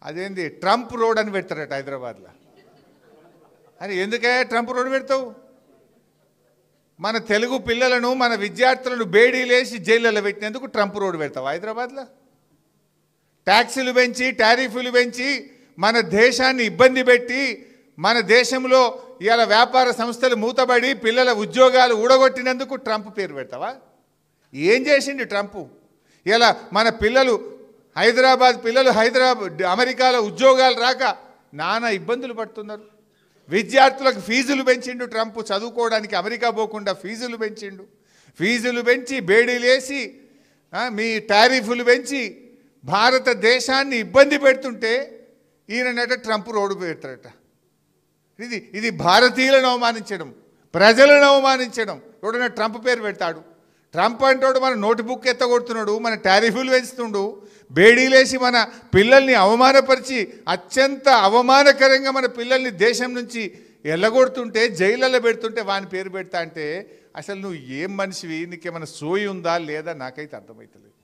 అదేంది Trump road అని పెడతారట హైదరాబాద్లో. అని ఎందుకే ట్రంప్ రోడ్ పెడతావు? మన తెలుగు పిల్లలను మన విద్యార్థులను బేడీలేసి జైళ్ళలో పెట్టినందుకు ట్రంప్ రోడ్ పెడతావు హైదరాబాద్లో? ట్యాక్సీలు పెంచి టారిఫ్లు పెంచి మన దేశాన్ని ఇబ్బంది పెట్టి మన దేశంలో ఇవాళ వ్యాపార సంస్థలు మూతబడి పిల్లల ఉద్యోగాలు ఊడగొట్టినందుకు ట్రంప్ పేరు పెడతావా? ఏం చేసిండు ట్రంప్? ఇలా మన పిల్లలు హైదరాబాద్ పిల్లలు అమెరికాలో ఉద్యోగాలు రాక నానా ఇబ్బందులు పడుతున్నారు. విద్యార్థులకు ఫీజులు పెంచిండు ట్రంప్, చదువుకోవడానికి అమెరికా పోకుండా ఫీజులు పెంచిండు. ఫీజులు పెంచి బేడీలేసి మీ టారిఫ్లు పెంచి భారతదేశాన్ని ఇబ్బంది పెడుతుంటే ఈయనట ట్రంప్ రోడ్డు పెడతారట. ఇది భారతీయులను అవమానించడం, ప్రజలను అవమానించడం. ఎవడన్నా ట్రంప్ పేరు పెడతాడు? ట్రంప్ అంటాడు మన నోట్బుక్ ఎత్తగొడుతున్నాడు, మన టారిఫ్లు పెంచుతుండు, బేడీలేసి మన పిల్లల్ని అవమానపరిచి అత్యంత అవమానకరంగా మన పిల్లల్ని దేశం నుంచి ఎల్లగొడుతుంటే జైళ్ళలో పెడుతుంటే వాని పేరు పెడతా అంటే అసలు నువ్వు ఏం మనిషివి? నీకేమైనా సోయి ఉందా లేదా నాకైతే అర్థమవుతలేదు.